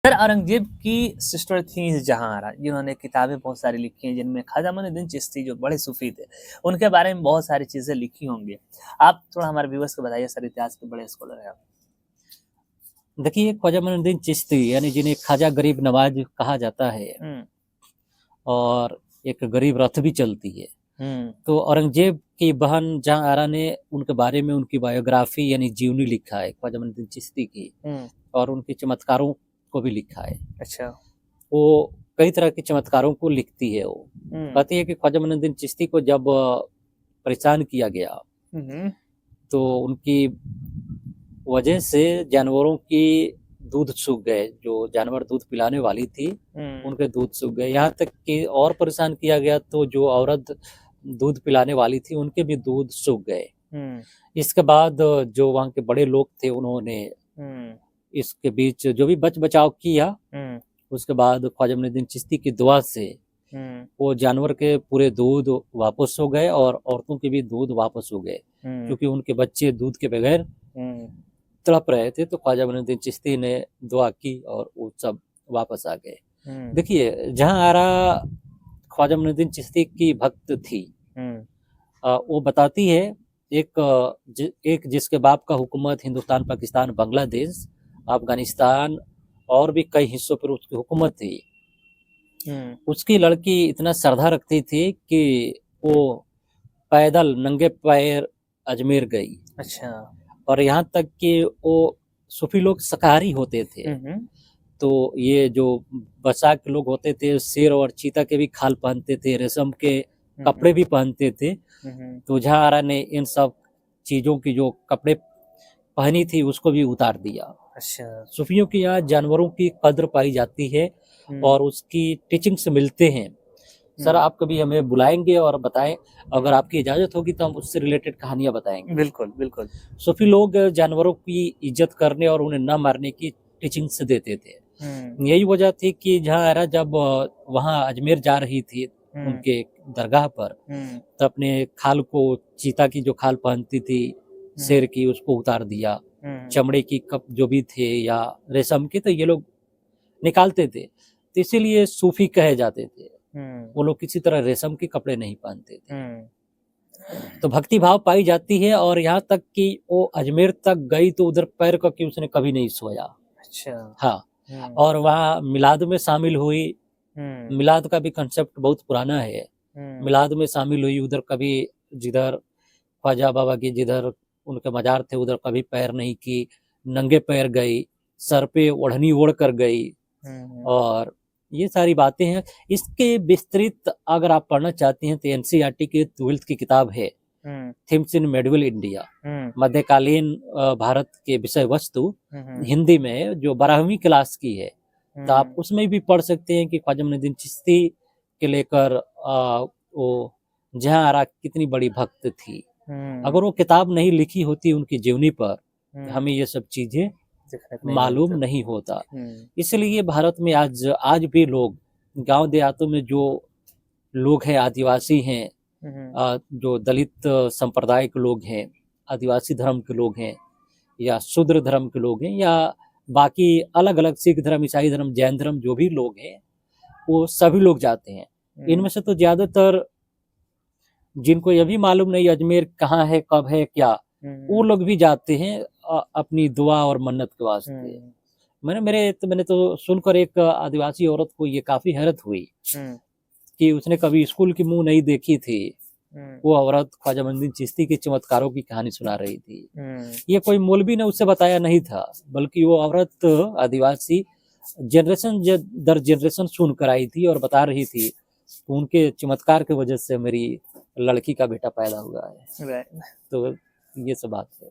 Sir Aurangzeb की sister थी जहांआरा, जिन्होंने किताबें बहुत सारी लिखी हैं, जिनमें ख्वाजा मोइनुद्दीन चिश्ती जो बड़े सूफ़ी थे, उनके बारे में बहुत सारी चीज़ें लिखी होंगी। आप थोड़ा हमारे व्यूअर्स को बताइए, सर इतिहास के बड़े स्कॉलर हैं आप। देखिए, ख्वाजा मोइनुद्दीन चिश्ती यानी जिन्हें ख्वाजा गरीब नवाज कहा जाता है हुँ, और एक गरीब रथ भी चलती है। हुँ, तो औरंगज़ेब की बहन जहांआरा ने उनके बारे में उनकी बायोग्राफी यानी जीवनी लिखा है ख्वाजा मोइनुद्दीन चिश्ती की, हुँ, और उनके चमत्कारों को भी लिखा है। अच्छा, वो कई तरह के चमत्कारों को लिखती है। वो हुँ, कहती है कि ख्वाजा मोइनुद्दीन चिश्ती को जब परेशान किया गया, हुँ, हुँ, तो उनकी वजह से जानवरों की दूध सूख गए। जो जानवर दूध पिलाने वाली थी, हुँ, उनके दूध सूख गए। यहाँ तक कि और परेशान किया गया, तो जो औरत दूध पिलाने वाली थी, उनके भी दूध सूख गए। हुँ, इसके बाद जो वहाँ के बड़े लोग थे, उन्होंने हुँ, इसके बीच जो भी बच-बचाव किया। हुँ, उसके बाद ख्वाजा मोइनुद्दीन चिश्ती की दुआ से हुँ, वो जानवर के पूरे दूध वापस हो गए और औरतों के भी दूध वापस हो गए, हुँ, क्योंकि उनके बच्चे दूध के बगैर हुँ, तड़प रहे थे। तो ख्वाजा मोइनुद्दीन चिश्ती ने दुआ की और वो सब वापस आ गए। हुँ, देखिए, जहांआरा ख्वाजा मोइनुद्दीन चिश्ती की भक्त थी। हुँ, वो बताती है, एक जिसके बाप का हुकूमत हिंदुस्तान, पाकिस्तान, बांग्लादेश, अफगानिस्तान और भी कई हिस्सों पर उसकी हुकूमत थी। हुँ, उसकी लड़की इतना श्रद्धा रखती थी कि वो पैदल नंगे पैर अजमेर गई, अच्छा, और यहाँ तक कि वो सूफी लोग शाकाहारी होते थे। हुँ, हुँ, तो ये जो बसा के लोग होते थे, शेर और चीता के भी खाल पहनते थे, रेशम के हुँ, हुँ, कपड़े भी पहनते थे। हुँ, हुँ, तो जहांआरा ने इन सब चीज़ों की जो कपड़े पहनी थी, उसको भी उतार दिया। अच्छा, सूफियों के यहाँ जानवरों की कद्र पाई जाती है हुँ, और उसकी टीचिंग्स मिलते हैं। सर, हुँ, आप कभी हमें बुलाएंगे और बताएं, अगर आपकी इजाज़त होगी तो हम उससे रिलेटेड कहानियाँ बताएंगे। बिल्कुल, बिल्कुल, सूफी लोग जानवरों की इज्जत करने और उन्हें न मारने की टीचिंग्स देते थे। हुँ, यही वजह थी कि जहांआरा जब वहाँ अजमेर जा रही थी हुँ, उनके दरगाह पर, हुँ, तो अपने खाल को, चीता की जो खाल पहनती थी, हुँ, शेर की, उसको उतार दिया। हुँ, चमड़े की कप जो भी थे या रेशम के, तो ये लोग निकालते थे। तो इसीलिए सूफी कहे जाते थे। हुँ, वो लोग किसी तरह रेशम के कपड़े नहीं पहनते थे। हुँ, तो भक्ति भाव पाई जाती है, और यहाँ तक कि वो अजमेर तक गई तो उधर पैर करके उसने कभी नहीं सोया। अच्छा, हाँ, हुँ, और वहाँ मिलाद में शामिल हुई। हुँ, मिलाद का भी कंसेप्ट बहुत पुराना है। हुँ, मिलाद में शामिल हुई, उधर कभी, जिधर ख्वाजा बाबा की जिधर उनके मज़ार थे, उधर कभी पैर नहीं की, नंगे पैर गई, सर पे ओढ़नी ओढ़ कर गई। हुँ, हुँ, और ये सारी बातें हैं। इसके विस्तृत अगर आप पढ़ना चाहती हैं तो एनसीईआरटी की 12th की किताब है, हुँ, थीम्स इन मेडिवल इंडिया, हुँ, मध्यकालीन भारत के विषय वस्तु, हुँ, हुँ, हिंदी में, जो 12वीं क्लास की है। तो आप हुँ, उसमें भी पढ़ सकते हैं कि ख्वाजा मोइनुद्दीन चिश्ती के लेकर वो जहांआरा कितनी बड़ी भक्त थी। हुँ, अगर वो किताब नहीं लिखी होती उनकी जीवनी पर, तो हुँ, हमें ये सब चीज़ें देखने को नहीं मालूम मिलता। नहीं होता। हुँ, इसलिए भारत में आज आज भी लोग, गाँव देहातों में जो लोग हैं, आदिवासी हैं, हुँ, हुँ, जो दलित संप्रदाय के लोग हैं, आदिवासी धर्म के लोग हैं, या शूद्र धर्म के लोग हैं, या बाकी अलग-अलग सिख धर्म, ईसाई धर्म, जैन धर्म, जो भी लोग हैं, वो सभी लोग जाते हैं। हुँ, इनमें से तो ज़्यादातर जिनको ये भी मालूम नहीं अजमेर कहाँ है, कब है, क्या, वो हुँ, लोग भी जाते हैं अपनी दुआ और मन्नत के वास्ते। हुँ, मैंने तो सुनकर एक आदिवासी औरत को ये काफ़ी हैरत हुई हुँ, कि उसने कभी स्कूल की मुँह नहीं देखी थी। हुँ, वो औरत ख्वाजा मोइनुद्दीन चिश्ती के चमत्कारों की कहानी सुना रही थी। हुँ, ये कोई मौलवी ने उसे बताया नहीं था, बल्कि वो औरत आदिवासी जनरेशन दर जनरेशन सुनकर आई थी और बता रही थी, तो उनके चमत्कार की वजह से मेरी लड़की का बेटा पैदा हुआ है। राइट। तो ये सब बात है।